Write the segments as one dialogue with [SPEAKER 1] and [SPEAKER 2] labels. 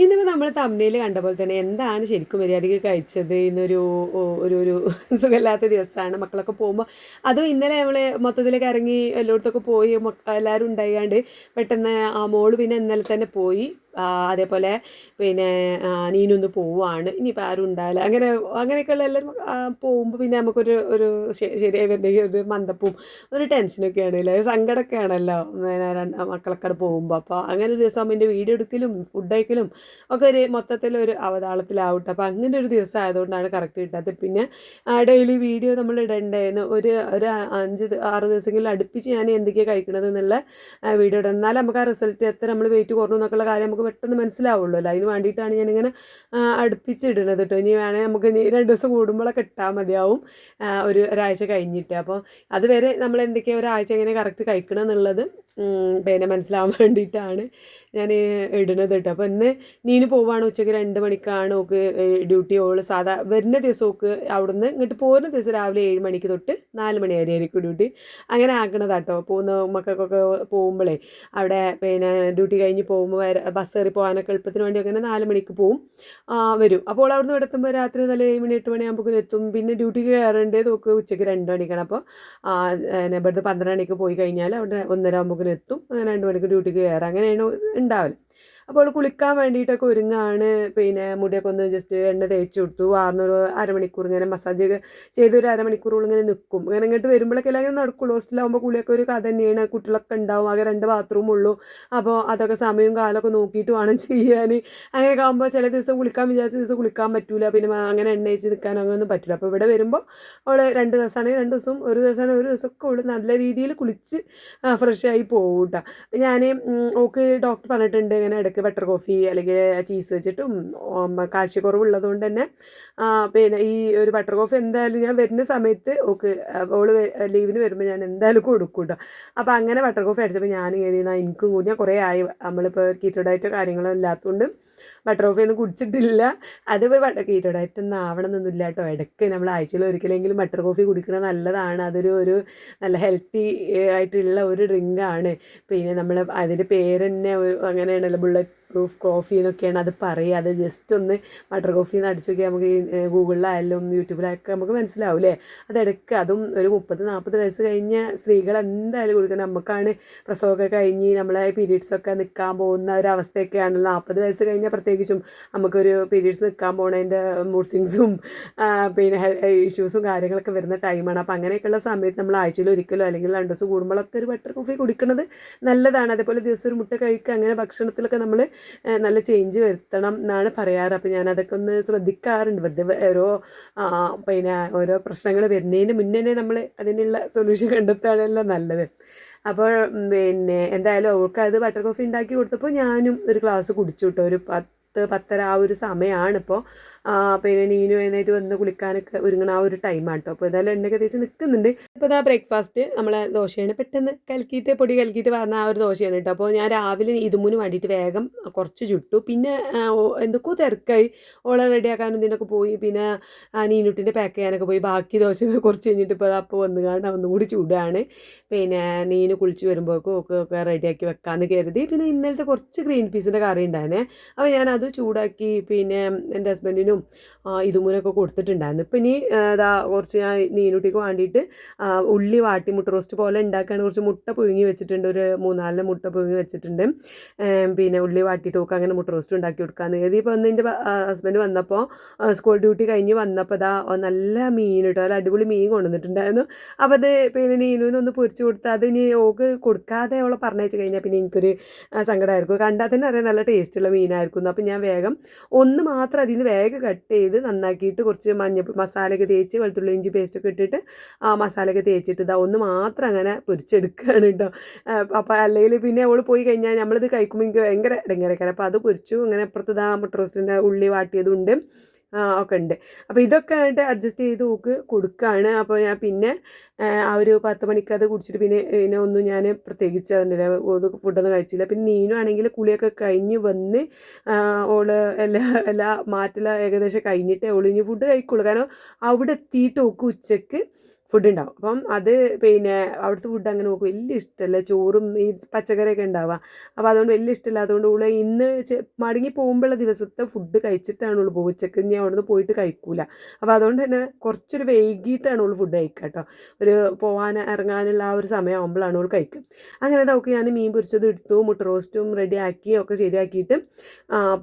[SPEAKER 1] ഇന്നിപ്പോൾ നമ്മൾ തമ്മിൽ കണ്ട പോലെ തന്നെ എന്താണ് ശരിക്കും മര്യാദയ്ക്ക് കഴിച്ചത് ഇന്നൊരു ഒരു സുഖമില്ലാത്ത ദിവസമാണ് മക്കളൊക്കെ പോകുമ്പോൾ. അതും ഇന്നലെ നമ്മൾ മൊത്തത്തിലേക്ക് ഇറങ്ങി എല്ലായിടത്തൊക്കെ പോയി എല്ലാവരും ഉണ്ടായാണ്ട് പെട്ടെന്ന് ആ മോള് പിന്നെ ഇന്നലെ തന്നെ പോയി. അതേപോലെ പിന്നെ നീനൊന്ന് പോവുകയാണ്, ഇനിയിപ്പോൾ ആരും ഉണ്ടാവില്ല, അങ്ങനെയൊക്കെയുള്ള എല്ലാവരും പോകുമ്പോൾ പിന്നെ നമുക്കൊരു ഒരു ശരിയായി വരുന്നെങ്കിൽ ഒരു മന്ദപ്പും ഒരു ടെൻഷനൊക്കെയാണ് അല്ലേ, സങ്കടമൊക്കെ ആണല്ലോ പിന്നെ മക്കളൊക്കെ പോകുമ്പോൾ. അപ്പോൾ അങ്ങനെ ഒരു ദിവസം എൻ്റെ വീഡിയോ എടുക്കലും ഫുഡ് കഴിക്കലും ഒക്കെ ഒരു മൊത്തത്തിലൊരു അവതാളത്തിലാവട്ടെ. അപ്പോൾ അങ്ങനെ ഒരു ദിവസം ആയതുകൊണ്ടാണ് കറക്റ്റ് കിട്ടാത്തത്. പിന്നെ ഡെയിലി വീഡിയോ നമ്മൾ ഇടണ്ടായിരുന്നു. ഒരു ഒരു 5-6 ദിവസങ്ങളിൽ അടുപ്പിച്ച് ഞാൻ എന്തൊക്കെയാണ് കഴിക്കണത് എന്നുള്ള വീഡിയോ ഇടണം. എന്നാലും നമുക്ക് ആ റിസൾട്ട് എത്ര നമ്മൾ വെയിറ്റ് കുറഞ്ഞു എന്നൊക്കെയുള്ള കാര്യം നമുക്ക് പെട്ടെന്ന് മനസ്സിലാവുള്ളൂ. അതിന് വേണ്ടിയിട്ടാണ് ഞാനിങ്ങനെ അടുപ്പിച്ചിടുന്നത് കേട്ടോ. ഇനി വേണേൽ നമുക്ക് ഇനി 2 ദിവസം കൂടുമ്പോഴൊക്കെ ഇട്ടാൽ മതിയാവും, ഒരാഴ്ച കഴിഞ്ഞിട്ട്. അപ്പോൾ അതുവരെ നമ്മൾ എന്തൊക്കെയാണ് ഒരാഴ്ച എങ്ങനെ കറക്റ്റ് കഴിക്കണം എന്നുള്ളത് പിന്നെ മനസ്സിലാവാൻ വേണ്ടിയിട്ടാണ് ഞാൻ ഇടുന്നത് കേട്ടോ. അപ്പോൾ ഇന്ന് നീന് പോവുകയാണ്, ഉച്ചയ്ക്ക് 2 മണിക്കാണ് ഓക്ക് ഡ്യൂട്ടി. ഓള് സാധാ വരുന്ന ദിവസം ഓക്ക് അവിടുന്ന് ഇങ്ങോട്ട് പോകുന്ന ദിവസം രാവിലെ 7 മണിക്ക് തൊട്ട് 4 മണി വരെ ആയിരിക്കും ഡ്യൂട്ടി. അങ്ങനെ ആക്കണതാട്ടോ. പോകുന്ന മക്കൾക്കൊക്കെ പോകുമ്പോഴേ അവിടെ പിന്നെ ഡ്യൂട്ടി കഴിഞ്ഞ് പോകുമ്പോൾ ബസ് കയറി പോകാനൊക്കെ എളുപ്പത്തിന് വേണ്ടി അങ്ങനെ 4 മണിക്ക് പോവും, വരും. അപ്പോൾ അവിടുന്ന് ഇവിടെ എത്തുമ്പോൾ രാത്രി നല്ല 7 മണി 8 മണിയാകുമ്പോൾ എത്തും. പിന്നെ ഡ്യൂട്ടിക്ക് കയറേണ്ടത് നോക്ക് ഉച്ചയ്ക്ക് 2 മണിക്കാണ്. അപ്പോൾ ഇവിടുന്ന് 12 മണിക്ക് പോയി കഴിഞ്ഞാൽ അവിടെ 1:30 ആകുമ്പോൾ എത്തും. 2 മണിക്ക് ഡ്യൂട്ടിക്ക് കയറാം. അങ്ങനെയാണ് ഉണ്ടാവില്ല. അപ്പോൾ അവൾ കുളിക്കാൻ വേണ്ടിയിട്ടൊക്കെ ഒരുങ്ങാണ്. പിന്നെ മുടിയൊക്കെ ഒന്ന് ജസ്റ്റ് എണ്ണ തേച്ച് കൊടുത്തു. ആറുന്നൊരു അരമണിക്കൂർ ഇങ്ങനെ മസാജ് ചെയ്തൊരു അരമണിക്കൂറുകൾ ഇങ്ങനെ നിൽക്കും. ഇങ്ങനെ ഇങ്ങോട്ട് വരുമ്പോഴൊക്കെ എല്ലാം നടക്കുള്ളൂ. ഹോസ്റ്റലാകുമ്പോൾ കുളിയൊക്കെ ഒരു കഥ തന്നെയാണ്. കുട്ടികളൊക്കെ ഉണ്ടാവും, ആകെ 2 ബാത്റൂമുള്ളൂ. അപ്പോൾ അതൊക്കെ സമയവും കാലമൊക്കെ നോക്കിയിട്ട് വേണം ചെയ്യാൻ. അങ്ങനെയൊക്കെ ആകുമ്പോൾ ചില ദിവസം കുളിക്കാൻ വിചാരിച്ച ദിവസം കുളിക്കാൻ പറ്റില്ല. പിന്നെ അങ്ങനെ എണ്ണ തേച്ച് നിൽക്കാൻ അങ്ങനെയൊന്നും പറ്റില്ല. അപ്പോൾ ഇവിടെ വരുമ്പോൾ അവൾ 2 ദിവസമാണെങ്കിൽ 2 ദിവസം, ഒരു ദിവസമാണെങ്കിൽ ഒരു ദിവസമൊക്കെ അവൾ നല്ല രീതിയിൽ കുളിച്ച് ഫ്രഷായി പോകും കേട്ടോ. ഞാൻ ഓക്ക് ഡോക്ടർ പറഞ്ഞിട്ടുണ്ട് ഇങ്ങനെ ഇടയ്ക്ക് ബട്ടർ കോഫി അല്ലെങ്കിൽ ചീസ് വെച്ചിട്ടും കാഴ്ചക്കുറവുള്ളത് കൊണ്ട് തന്നെ പിന്നെ ഈ ഒരു ബട്ടർ കോഫി എന്തായാലും ഞാൻ വരുന്ന സമയത്ത് ഓക്ക് ഓള് ലീവിന് വരുമ്പോൾ ഞാൻ എന്തായാലും കൊടുക്കും കേട്ടോ. അപ്പോൾ അങ്ങനെ ബട്ടർ കോഫി അടിച്ചപ്പോൾ ഞാൻ എഴുതിയാൽ എനിക്കും കൂടി ഞാൻ കുറേ ആയി നമ്മളിപ്പോൾ കീറ്റോ ഡയറ്റോ കാര്യങ്ങളോ ഇല്ലാത്തതുകൊണ്ട് ബട്ടർ കോഫി ഒന്നും കുടിച്ചിട്ടില്ല. അതിപ്പോൾ കീറ്റോ ഡയറ്റ് ഒന്നും ആവണമെന്നൊന്നുമില്ല കേട്ടോ. ഇടയ്ക്ക് നമ്മൾ ആഴ്ചയിൽ ഒരിക്കലെങ്കിലും ബട്ടർ കോഫി കുടിക്കുന്നത് നല്ലതാണ്. അതൊരു നല്ല ഹെൽത്തി ആയിട്ടുള്ള ഒരു ഡ്രിങ്കാണ്. പിന്നെ നമ്മൾ അതിൻ്റെ പേര് തന്നെ അങ്ങനെയാണല്ലോ, ബുള്ളറ്റ് പ്രൂഫ് കോഫി എന്നൊക്കെയാണ് അത് പറയുക. അത് ജസ്റ്റ് ഒന്ന് ബട്ടർ കോഫി എന്ന് അടിച്ചു നോക്കിയാൽ നമുക്ക് ഗൂഗിളിലായാലും യൂട്യൂബിലൊക്കെ നമുക്ക് മനസ്സിലാവില്ലേ. അതെടുക്കുക. അതും ഒരു 30-40 വയസ്സ് കഴിഞ്ഞ സ്ത്രീകൾ എന്തായാലും കുടിക്കണം. നമുക്കാണ് പ്രസവമൊക്കെ കഴിഞ്ഞ് നമ്മളെ പീരീഡ്സൊക്കെ നിൽക്കാൻ പോകുന്ന ഒരു അവസ്ഥയൊക്കെയാണല്ലോ. 40 വയസ്സ് കഴിഞ്ഞാൽ പ്രത്യേകിച്ചും നമുക്കൊരു പീരീഡ്സ് നിൽക്കാൻ പോണതിൻ്റെ മൂഡ് സ്വിങ്സും പിന്നെ ഇഷ്യൂസും കാര്യങ്ങളൊക്കെ വരുന്ന ടൈമാണ്. അപ്പോൾ അങ്ങനെയൊക്കെയുള്ള സമയത്ത് നമ്മൾ ആഴ്ചയിൽ ഒരിക്കലോ അല്ലെങ്കിൽ 2 ദിവസം കൂടുമ്പോഴൊക്കെ ഒരു ബട്ടർ കോഫി കുടിക്കുന്നത് നല്ലതാണ്. അതേപോലെ ദിവസം ഒരു മുട്ട കഴിക്കുക. അങ്ങനെ ഭക്ഷണത്തിലൊക്കെ നമ്മൾ നല്ല ചേഞ്ച് വരുത്തണം എന്നാണ് പറയാറ്. അപ്പോൾ ഞാനതൊക്കെ ഒന്ന് ശ്രദ്ധിക്കാറുണ്ട്. വെറുതെ പിന്നെ ഓരോ പ്രശ്നങ്ങൾ വരുന്നതിന് മുന്നേ നമ്മൾ അതിനുള്ള സൊല്യൂഷൻ കണ്ടെത്തുകയാണല്ലോ നല്ലത്. അപ്പോൾ പിന്നെ എന്തായാലും അവൾക്ക് അത് ബട്ടർ കോഫി ഉണ്ടാക്കി കൊടുത്തപ്പോൾ ഞാനും ഒരു ഗ്ലാസ് കുടിച്ചു കേട്ടോ. ഒരു 10-10:30 ആ ഒരു സമയമാണിപ്പോൾ. പിന്നെ നീനു എഴുന്നേറ്റ് വന്ന് കുളിക്കാനൊക്കെ ഒരുങ്ങണ ആ ഒരു ടൈമാണ് കേട്ടോ. അപ്പോൾ എന്തായാലും എണ്ണയൊക്കെ തേച്ച് നിൽക്കുന്നുണ്ട്. ഇപ്പോൾ ഇതാ ബ്രേക്ക്ഫാസ്റ്റ് നമ്മളെ ദോശയാണ്. പെട്ടെന്ന് പൊടി കലക്കിയിട്ട് വന്ന ആ ഒരു ദോശയാണ് കേട്ടോ. അപ്പോൾ ഞാൻ രാവിലെ ഇതുമുന് വേണ്ടിയിട്ട് വേഗം കുറച്ച് ചുട്ടു. പിന്നെ എന്തൊക്കെയോ തിരക്കായി, ഓളെ റെഡിയാക്കാനും ഇതിനൊക്കെ പോയി. പിന്നെ നീനുട്ടിൻ്റെ പാക്ക് ചെയ്യാനൊക്കെ പോയി. ബാക്കി ദോശ കുറച്ച് കഴിഞ്ഞിട്ട് ഇപ്പോൾ അപ്പോൾ വന്ന് കാണാൻ ഒന്നും കൂടി ചൂടാണ്. പിന്നെ നീന് കുളിച്ച് വരുമ്പോഴേക്കും ഒക്കെ റെഡിയാക്കി വെക്കാമെന്ന് കരുതി. പിന്നെ ഇന്നലത്തെ കുറച്ച് ഗ്രീൻ പീസിൻ്റെ കറി ഉണ്ടായിരുന്നേ. അപ്പോൾ ഞാൻ അത് ചൂടാക്കി പിന്നെ എൻ്റെ ഹസ്ബൻഡിനും ഇതുമുനൊക്കെ കൊടുത്തിട്ടുണ്ടായിരുന്നു. ഇപ്പം ഇനി കുറച്ച് ഞാൻ നീനുട്ടിക്ക് വേണ്ടിയിട്ട് ഉള്ളി വാട്ടി മുട്ട റോസ്റ്റ് പോലെ ഉണ്ടാക്കുകയാണ്. കുറച്ച് മുട്ട പുഴുങ്ങി വെച്ചിട്ടുണ്ട്, ഒരു 3-4 മുട്ട പുഴുങ്ങി വെച്ചിട്ടുണ്ട്. പിന്നെ ഉള്ളി വാട്ടിയിട്ട് നോക്കുക, അങ്ങനെ മുട്ട റോസ്റ്റ് ഉണ്ടാക്കി കൊടുക്കാമെന്ന് കരുതി. ഇപ്പോൾ എൻ്റെ ഹസ്ബൻഡ് വന്നപ്പോൾ സ്കൂൾ ഡ്യൂട്ടി കഴിഞ്ഞ് വന്നപ്പോൾ നല്ല മീൻ കേട്ടോ, നല്ല അടിപൊളി മീൻ കൊണ്ടുവന്നിട്ടുണ്ടായിരുന്നു. അപ്പോൾ അത് പിന്നെ നീനുവിനൊന്ന് പൊരിച്ച് കൊടുത്താൽ അത് ഇനി ഓക്ക് കൊടുക്കാതെ അവളെ പറഞ്ഞയച്ച് കഴിഞ്ഞാൽ പിന്നെ എനിക്കൊരു സങ്കടമായിരിക്കും. കണ്ടാൽ തന്നെ അറിയാം നല്ല ടേസ്റ്റുള്ള മീനായിരിക്കും. അപ്പോൾ ഞാൻ വേഗം ഒന്ന് മാത്രം അതിൽ നിന്ന് വേഗം കട്ട് ചെയ്ത് നന്നാക്കിയിട്ട് കുറച്ച് മസാലയൊക്കെ തേച്ച് വെളുത്തുള്ളി ഇഞ്ചി പേസ്റ്റൊക്കെ ഇട്ടിട്ട് മസാലയൊക്കെ തേച്ചിട്ട് ഒന്ന് മാത്രം അങ്ങനെ പൊരിച്ചെടുക്കുകയാണ് കേട്ടോ. അപ്പോൾ അല്ലെങ്കിൽ പിന്നെ അവൾ പോയി കഴിഞ്ഞാൽ നമ്മളിത് കഴിക്കുമ്പോൾ എനിക്ക് ഭയങ്കര ഇടങ്ങേറൊക്കെ. അപ്പോൾ അത് പൊരിച്ചു. അങ്ങനെ അപ്പുറത്ത് മുട്ട റോസ്റ്റിൻ്റെ ഉള്ളി വാട്ടിയതുണ്ട് ഒക്കെ ഉണ്ട്. അപ്പോൾ ഇതൊക്കെ ആയിട്ട് അഡ്ജസ്റ്റ് ചെയ്ത് നോക്ക് കൊടുക്കുകയാണ്. അപ്പോൾ ഞാൻ പിന്നെ ആ ഒരു 10 മണിക്ക് അത് കുടിച്ചിട്ട് പിന്നെ ഒന്നും ഞാൻ പ്രത്യേകിച്ച് അതിൻ്റെ ഫുഡൊന്നും കഴിച്ചില്ല. പിന്നെ നീനും ആണെങ്കിൽ കുളിയൊക്കെ കഴിഞ്ഞ് വന്ന് ഓള് എല്ലാ മാറ്റല ഏകദേശം കഴിഞ്ഞിട്ടേ ഓള് ഇനി ഫുഡ് കഴിക്കുള്ളൂ. കാരണം അവിടെ എത്തിയിട്ട് നോക്ക് ഉച്ചയ്ക്ക് ഫുഡ് ഉണ്ടാവും. അപ്പം അത് പിന്നെ അവിടുത്തെ ഫുഡ് അങ്ങനെ നോക്കും വലിയ ഇഷ്ടമല്ല, ചോറും ഈ പച്ചക്കറിയൊക്കെ ഉണ്ടാവുക. അപ്പോൾ അതുകൊണ്ട് വലിയ ഇഷ്ടമില്ലാത്തതുകൊണ്ട് ഉള്ള ഇന്ന് മടങ്ങി പോകുമ്പോഴുള്ള ദിവസത്തെ ഫുഡ് കഴിച്ചിട്ടാണ് ഉള്ളു പോകും. ഉച്ചക്ക് ഇനി അവിടെ നിന്ന് പോയിട്ട് കഴിക്കൂല. അപ്പോൾ അതുകൊണ്ട് തന്നെ കുറച്ചൊരു വൈകിട്ടാണ് ഉള്ളു ഫുഡ് കഴിക്കുക കേട്ടോ. ഒരു പോകാൻ ഇറങ്ങാനുള്ള ആ ഒരു സമയമാകുമ്പോഴാണ് ഉള്ളു കഴിക്കുക. അങ്ങനെ നോക്കി ഞാൻ മീൻ പൊരിച്ചത് എടുത്തു, മുട്ട റോസ്റ്റും റെഡിയാക്കി ഒക്കെ ശരിയാക്കിയിട്ട്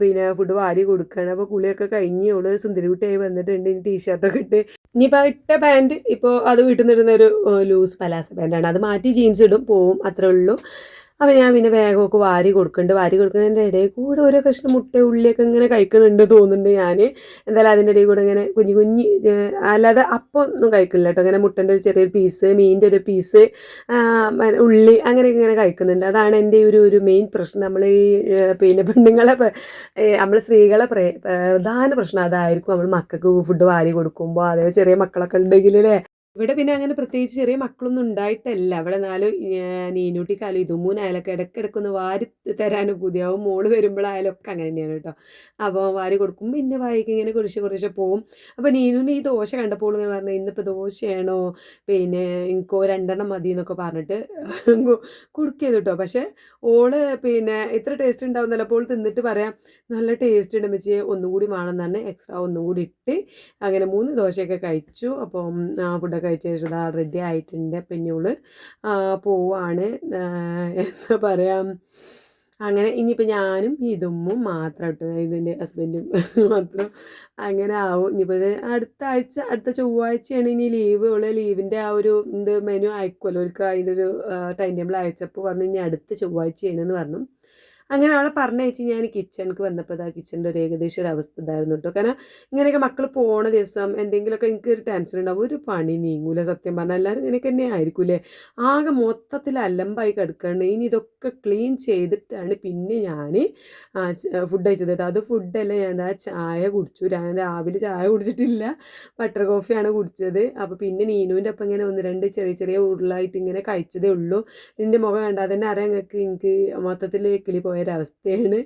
[SPEAKER 1] പിന്നെ ഫുഡ് വാരി കൊടുക്കുകയാണ്. അപ്പോൾ കുളിയൊക്കെ കഴിഞ്ഞ് അവള് സുന്ദരികുട്ടിയായി വന്നിട്ടുണ്ട്. ഇനി ടീഷർട്ടൊക്കെ ഇട്ട് ഇനിയിപ്പോൾ ഇട്ട പാൻറ്റ് ഇപ്പോൾ അത് വീട്ടിൽ നിന്നിരുന്ന ഒരു ലൂസ് പലാസ പാൻറ്റാണ്. അത് മാറ്റി ജീൻസ് ഇടും പോവും, അത്രേ ഉള്ളൂ. അപ്പോൾ ഞാൻ പിന്നെ വേഗമൊക്കെ വാരി കൊടുക്കുന്നുണ്ട്. വാരി കൊടുക്കുന്നതിൻ്റെ ഇടയിൽ കൂടെ ഓരോ കഷ്ണം മുട്ട ഉള്ളിയൊക്കെ ഇങ്ങനെ കഴിക്കുന്നുണ്ട് തോന്നുന്നുണ്ട് ഞാൻ. എന്തായാലും അതിൻ്റെ ഇടയിൽ കൂടെ ഇങ്ങനെ കുഞ്ഞി കുഞ്ഞി അല്ലാതെ അപ്പം ഒന്നും കഴിക്കുന്നില്ല കേട്ടോ. ഇങ്ങനെ മുട്ടൻ്റെ ഒരു ചെറിയൊരു പീസ്, മീനിൻ്റെ ഒരു പീസ്, ഉള്ളി അങ്ങനെയൊക്കെ ഇങ്ങനെ കഴിക്കുന്നുണ്ട്. അതാണ് എൻ്റെ ഒരു മെയിൻ പ്രശ്നം. നമ്മൾ ഈ പിന്നെ പെണ്ണുങ്ങളെ നമ്മൾ സ്ത്രീകളെ പ്രധാന പ്രശ്നം അതായിരിക്കും. നമ്മൾ മക്കൾക്ക് ഫുഡ് വാരി കൊടുക്കുമ്പോൾ, അതേ ചെറിയ മക്കളൊക്കെ ഉണ്ടെങ്കിൽ അല്ലേ. ഇവിടെ പിന്നെ അങ്ങനെ പ്രത്യേകിച്ച് ചെറിയ മക്കളൊന്നും ഉണ്ടായിട്ടല്ല. ഇവിടെ നീനൂട്ടിക്കാലും ഇതുമൂന്നായാലൊക്കെ ഇടയ്ക്കിടയ്ക്കൊന്ന് വാരി തരാനും പുതിയാവും. മോള് വരുമ്പോഴായാലൊക്കെ അങ്ങനെ തന്നെയാണ് കേട്ടോ. അപ്പോൾ വാരി കൊടുക്കും, പിന്നെ വായിക്ക് ഇങ്ങനെ കുറച്ച് കുറച്ച് പോവും. അപ്പോൾ നീനുവിന് ഈ ദോശ കണ്ടപ്പോൾ ഇങ്ങനെ പറഞ്ഞു, ഇന്നിപ്പോൾ ദോശയാണോ, പിന്നെ എനിക്കോ 2 മതി എന്നൊക്കെ പറഞ്ഞിട്ട് കൊടുക്കിയത് കേട്ടോ. പക്ഷേ ഓള് പിന്നെ ഇത്ര ടേസ്റ്റ് ഉണ്ടാവുന്നല്ലോ. അപ്പോൾ തിന്നിട്ട് പറയാം, നല്ല ടേസ്റ്റ് ഉണ്ട് അമ്മച്ചിയെ, ഒന്നും കൂടി വേണമെന്ന് പറഞ്ഞ് എക്സ്ട്രാ ഒന്നും കൂടി ഇട്ട് അങ്ങനെ 3 ദോശയൊക്കെ കഴിച്ചു. അപ്പം ഫുഡൊക്കെ കഴിച്ച ശേഷം റെഡി ആയിട്ടുണ്ട്. പിന്നെ ഓള് പോവാണ്. എന്താ പറയുക, അങ്ങനെ ഇനിയിപ്പോൾ ഞാനും ഇതുമ്മും മാത്രം കേട്ടോ, ഇതിൻ്റെ ഹസ്ബൻഡും മാത്രം അങ്ങനെ ആവും. ഇനിയിപ്പോൾ ഇത് അടുത്ത ആഴ്ച, അടുത്ത ചൊവ്വാഴ്ചയാണ് ഇനി ലീവ്. ഉള്ള ലീവിൻ്റെ ആ ഒരു മെനു അയക്കുമല്ലോ, അവർക്ക് അതിൻ്റെ ഒരു ടൈം ടേബിൾ അയച്ചപ്പോൾ പറഞ്ഞു ഇനി അടുത്ത ചൊവ്വാഴ്ചയാണെന്ന് പറഞ്ഞു. അങ്ങനെ അവളെ പറഞ്ഞയച്ച് ഞാൻ കിച്ചണിക്ക് വന്നപ്പോൾ കിച്ചണിൻ്റെ ഒരു ഏകദേശം ഒരു അവസ്ഥ ഇതായിരുന്നു കേട്ടോ. കാരണം ഇങ്ങനെയൊക്കെ മക്കൾ പോണ ദിവസം എന്തെങ്കിലുമൊക്കെ എനിക്കൊരു ടെൻഷൻ ഉണ്ടാവും, ഒരു പണി നീങ്ങൂല സത്യം പറഞ്ഞാൽ. എല്ലാവരും ഇങ്ങനെയൊക്കെ തന്നെ ആയിരിക്കൂലേ. ആകെ മൊത്തത്തിൽ അലമ്പായി കിടക്കുകയാണ്. ഇനി ഇതൊക്കെ ക്ലീൻ ചെയ്തിട്ടാണ് പിന്നെ ഞാൻ ഫുഡ് കഴിച്ചത് കേട്ടോ. അത് ഫുഡല്ല, ഞാൻ ചായ കുടിച്ചു. ഞാൻ രാവിലെ ചായ കുടിച്ചിട്ടില്ല, ബട്ടർ കോഫിയാണ് കുടിച്ചത്. അപ്പോൾ പിന്നെ നീനുവിൻ്റെ അപ്പം ഇങ്ങനെ 1-2 ചെറിയ ചെറിയ ഉരുളായിട്ട് ഇങ്ങനെ കഴിച്ചതേ ഉള്ളൂ. എൻ്റെ മുഖം കണ്ടാൽ തന്നെ അറിയാം നിങ്ങൾക്ക്, എനിക്ക് മൊത്തത്തിൽ കിളി പോയൊരവസ്ഥയാണ്.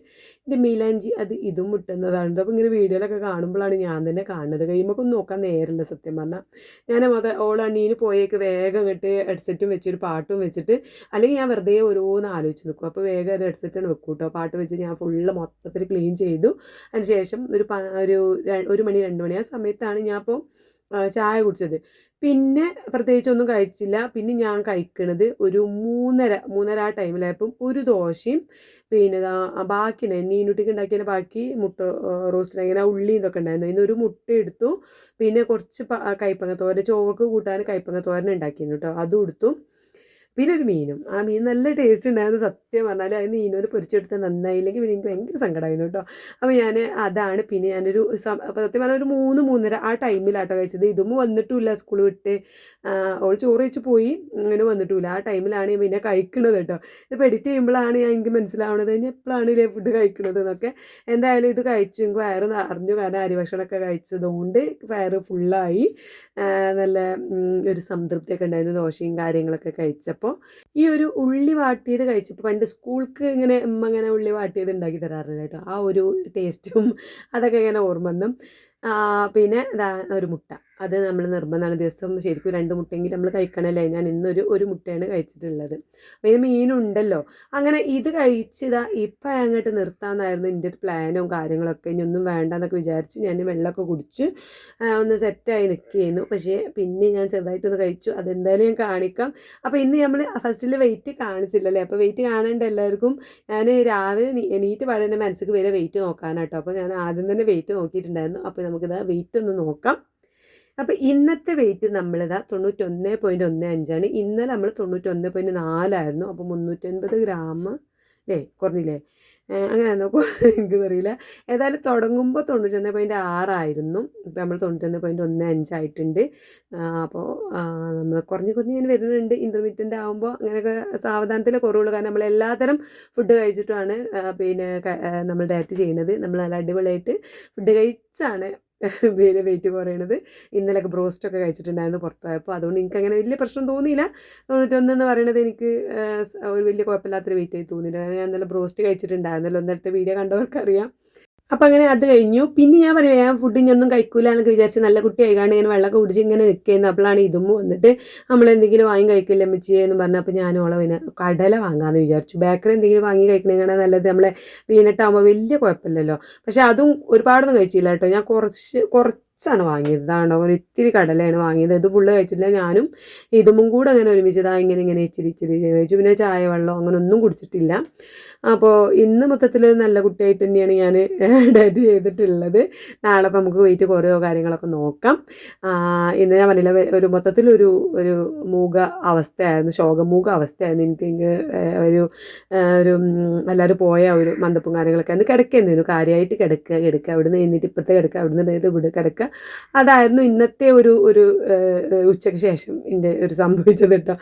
[SPEAKER 1] എൻ്റെ മീലാഞ്ചി അത് ഇതും മുട്ടുന്നതാണ്. അപ്പോൾ ഇങ്ങനെ വീഡിയോയിലൊക്കെ കാണുമ്പോഴാണ് ഞാൻ തന്നെ കാണുന്നത്. കഴിയുമ്പോൾ ഒന്നും നോക്കാൻ നേരില്ല സത്യം പറഞ്ഞാൽ. ഞാൻ ഓളണ്ണീന് പോയേക്ക് വേഗം ഇങ്ങോട്ട് ഹെഡ്സെറ്റും വെച്ചൊരു പാട്ടും വെച്ചിട്ട്, അല്ലെങ്കിൽ ഞാൻ വെറുതെ ഓരോന്ന് ആലോചിച്ച് നിൽക്കും. അപ്പോൾ വേഗം ഒരു ഹെഡ്സെറ്റാണ് വെക്കും കേട്ടോ. പാട്ട് വെച്ച് ഞാൻ ഫുള്ള് മൊത്തത്തിൽ ക്ലീൻ ചെയ്തു. അതിന് ശേഷം ഒരു മണി 2 മണി ആ സമയത്താണ് ഞാൻ അപ്പോൾ ചായ കുടിച്ചത്. പിന്നെ പ്രത്യേകിച്ചൊന്നും കഴിച്ചില്ല. പിന്നെ ഞാൻ കഴിക്കണത് ഒരു 3:30 ആ ടൈമിലായപ്പം ഒരു ദോശയും പിന്നെ ബാക്കി നീനുട്ടിക്ക് ഉണ്ടാക്കിയതിൻ്റെ ബാക്കി മുട്ട റോസ്റ്റ് ഇങ്ങനെ ഉള്ളി ഇതൊക്കെ ഉണ്ടായിരുന്നു. അതിനൊരു മുട്ട എടുത്തു. പിന്നെ കുറച്ച് കൈപ്പങ്ങ തോരൻ, ചോർക്ക് കൂട്ടാൻ കൈപ്പങ്ങ തോരൻ ഉണ്ടാക്കിയിരുന്നു കേട്ടോ, അതും എടുത്തു. പിന്നെ ഒരു മീനും, ആ മീൻ നല്ല ടേസ്റ്റ് ഉണ്ടായിരുന്നു സത്യം പറഞ്ഞാൽ. അത് മീനോട് പൊരിച്ചെടുത്ത് നന്നായില്ലെങ്കിൽ പിന്നെ എനിക്ക് ഭയങ്കര സങ്കടമായിരുന്നു കേട്ടോ. അപ്പോൾ ഞാൻ അതാണ്. പിന്നെ ഞാനൊരു സത്യം പറഞ്ഞാൽ ഒരു 3-3:30 ആ ടൈമിലാട്ടോ കഴിച്ചത്. ഇതൊന്നും വന്നിട്ടുമില്ല സ്കൂൾ വിട്ട്. അവൾ ചോറ് വെച്ച് പോയി, അങ്ങനെ വന്നിട്ടുമില്ല. ആ ടൈമിലാണ് പിന്നെ കഴിക്കണത് കേട്ടോ. ഇതിപ്പോൾ എഡിറ്റ് ചെയ്യുമ്പോഴാണ് എനിക്ക് മനസ്സിലാവണത് ഇനി എപ്പോഴാണ് ഇല്ലേ ഫുഡ് കഴിക്കണത് എന്നൊക്കെ. എന്തായാലും ഇത് കഴിച്ചു, എനിക്ക് വയറ് നിറഞ്ഞു. കാരണം അരി ഭക്ഷണമൊക്കെ കഴിച്ചതുകൊണ്ട് വയറ് ഫുള്ളായി. നല്ല ഒരു സംതൃപ്തിയൊക്കെ ഉണ്ടായിരുന്നു ദോശയും കാര്യങ്ങളൊക്കെ കഴിച്ചപ്പോൾ. ഈ ഒരു ഉള്ളി വാട്ടിയത് കഴിച്ചപ്പോൾ, പണ്ട് സ്കൂൾക്ക് ഇങ്ങനെ ഇങ്ങനെ ഉള്ളി വാട്ടിയത് ഉണ്ടാക്കി തരാറുണ്ട് കേട്ടോ. ആ ഒരു ടേസ്റ്റും അതൊക്കെ ഇങ്ങനെ ഓർമ്മ വന്നു. പിന്നെ ഒരു മുട്ട, അത് നമ്മൾ നിർബന്ധമാണ് ദിവസം ശരിക്കും 2 മുട്ടയെങ്കിലും നമ്മൾ കഴിക്കണമല്ലേ. ഞാൻ ഒരു മുട്ടയാണ് കഴിച്ചിട്ടുള്ളത്. പിന്നെ മീനുണ്ടല്ലോ. അങ്ങനെ ഇത് കഴിച്ചതാ ഇപ്പം അങ്ങോട്ട് നിർത്താമെന്നായിരുന്നു എൻ്റെ ഒരു പ്ലാനും കാര്യങ്ങളൊക്കെ. ഇനി ഒന്നും വേണ്ട എന്നൊക്കെ വിചാരിച്ച് ഞാൻ വെള്ളമൊക്കെ കുടിച്ച് ഒന്ന് സെറ്റായി നിൽക്കുകയായിരുന്നു. പക്ഷേ പിന്നെ ഞാൻ ചെറുതായിട്ടൊന്ന് കഴിച്ചു. അതെന്തായാലും ഞാൻ കാണിക്കാം. അപ്പോൾ ഇന്ന് നമ്മൾ ഫസ്റ്റിൽ വെയിറ്റ് കാണിച്ചില്ലല്ലേ. അപ്പോൾ വെയിറ്റ് കാണേണ്ട എല്ലാവർക്കും. ഞാൻ രാവിലെ എണീറ്റ് പാടെ മനസ്സിലേക്ക് വരെ വെയിറ്റ് നോക്കാനാട്ടോ. അപ്പോൾ ഞാൻ ആദ്യം തന്നെ വെയിറ്റ് നോക്കിയിട്ടുണ്ടായിരുന്നു. അപ്പോൾ നമുക്കിതാ വെയിറ്റ് ഒന്ന് നോക്കാം. അപ്പോൾ ഇന്നത്തെ വെയിറ്റ് നമ്മളിതാ 91.15 ഇന്നലെ നമ്മൾ 91.4 അപ്പോൾ 350 ഗ്രാം അല്ലേ കുറഞ്ഞില്ലേ. അങ്ങനെയാണോ എനിക്ക് അറിയില്ല. ഏതായാലും തുടങ്ങുമ്പോൾ 91.6 ഇപ്പോൾ നമ്മൾ 91.15 ആയിട്ടുണ്ട്. അപ്പോൾ നമ്മൾ കുറഞ്ഞ് ഇങ്ങനെ വരുന്നുണ്ട്. ഇൻ്റർമീഡിയൻ്റ് ആകുമ്പോൾ അങ്ങനെയൊക്കെ സാവധാനത്തിലേ കുറവുള്ളൂ. കാരണം നമ്മൾ എല്ലാത്തരം ഫുഡ് കഴിച്ചിട്ടാണ് പിന്നെ നമ്മൾ ഡയറ്റ് ചെയ്യുന്നത്. നമ്മൾ നല്ല അടിപൊളിയായിട്ട് ഫുഡ് കഴിച്ചാണ് പിന്നെ വെയിറ്റ് കുറയണത്. ഇന്നലെയൊക്കെ ബ്രോസ്റ്റൊക്കെ കഴിച്ചിട്ടുണ്ടായിരുന്നു പുറത്ത് പോയപ്പോൾ. അതുകൊണ്ട് എനിക്കങ്ങനെ വലിയ പ്രശ്നം തോന്നിയില്ല. 91 എന്ന് പറയുന്നത് എനിക്ക് ഒരു വലിയ കുഴപ്പമില്ലാത്തൊരു വെയിറ്റായി തോന്നിയില്ല. ഞാൻ ഇന്നലെ ബ്രോസ്റ്റ് കഴിച്ചിട്ടുണ്ടായിരുന്നല്ലോ, ഇന്നലത്തെ വീഡിയോ കണ്ടവർക്കറിയാം. അപ്പം അങ്ങനെ അത് കഴിഞ്ഞു. പിന്നെ ഞാൻ പറയാം ഞാൻ ഫുഡ് ഇനിയൊന്നും കഴിക്കൂല എന്നൊക്കെ വിചാരിച്ച് നല്ല കുട്ടി ആയിക്കാണ്ട് ഇങ്ങനെ വെള്ളമൊക്കെ കുടിച്ച് ഇങ്ങനെ നിൽക്കുന്നു. അപ്പോഴാണ് ഇതും വന്നിട്ട് നമ്മളെന്തെങ്കിലും വാങ്ങി കഴിക്കില്ല അമ്മച്ചിയെ എന്ന് പറഞ്ഞാൽ അപ്പോൾ ഞാൻ ഓളെ പിന്നെ കടല വാങ്ങാമെന്ന് വിചാരിച്ചു. ബേക്കറി എന്തെങ്കിലും വാങ്ങി കഴിക്കണേക്കാണ് നല്ലത്. നമ്മളെ പീനട്ടാകുമ്പോൾ വലിയ കുഴപ്പമില്ലല്ലോ. പക്ഷേ അതും ഒരുപാടൊന്നും കഴിച്ചില്ല കേട്ടോ. ഞാൻ കുറച്ചാണ് വാങ്ങിയത്. ഇതാണോ ഒരു ഇത്തിരി കടലയാണ് വാങ്ങിയത്. ഇത് ഫുള്ള് കഴിച്ചില്ല. ഞാനും ഇതും കൂടെ അങ്ങനെ ഒരുമിച്ചതാ ഇങ്ങനെ ഇച്ചിരി കഴിച്ചു. പിന്നെ ചായ വെള്ളം അങ്ങനെ ഒന്നും കുടിച്ചിട്ടില്ല. അപ്പോൾ ഇന്ന് മൊത്തത്തിൽ നല്ല കുട്ടിയായിട്ട് തന്നെയാണ് ഞാൻ ഡയറ്റ് ചെയ്തിട്ടുള്ളത്. നാളെ അപ്പോൾ നമുക്ക് വെയിറ്റ് കുറയോ കാര്യങ്ങളൊക്കെ നോക്കാം. ഇന്ന് ഞാൻ പറഞ്ഞില്ല ഒരു മൊത്തത്തിലൊരു ഒരു മൂക അവസ്ഥയായിരുന്നു, ശോകമൂക അവസ്ഥയായിരുന്നു. എനിക്ക് ഒരു ഒരു എല്ലാവരും പോയ ഒരു മന്ദപ്പും കാര്യങ്ങളൊക്കെ അന്ന് കിടക്കുന്നതിന് കാര്യമായിട്ട് കിടക്കുക അവിടുന്ന് എഴുന്നേറ്റ് ഇപ്പോഴത്തെ കിടക്കുക അവിടുന്ന് ഇവിടെ കിടക്കുക. അതായിരുന്നു ഇന്നത്തെ ഒരു ഒരു ഉച്ചയ്ക്ക് ശേഷം എൻ്റെ ഒരു സംഭവിച്ചത് കേട്ടോ.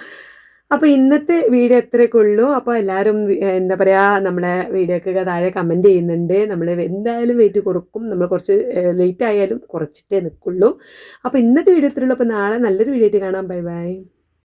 [SPEAKER 1] അപ്പോൾ ഇന്നത്തെ വീഡിയോ എത്രയൊക്കെ ഉള്ളൂ. അപ്പോൾ എല്ലാവരും എന്താ പറയുക നമ്മളെ വീഡിയോക്കൊക്കെ താഴെ കമൻറ്റ് ചെയ്യുന്നുണ്ട്. നമ്മൾ എന്തായാലും വെയിറ്റ് കൊടുക്കും. നമ്മൾ കുറച്ച് ലേറ്റ് ആയാലും കുറച്ചിട്ടേ നിൽക്കുള്ളൂ. അപ്പോൾ ഇന്നത്തെ വീഡിയോ എത്രയുള്ളൂ. അപ്പോൾ നാളെ നല്ലൊരു വീഡിയോ ആയിട്ട് കാണാം. Bye bye.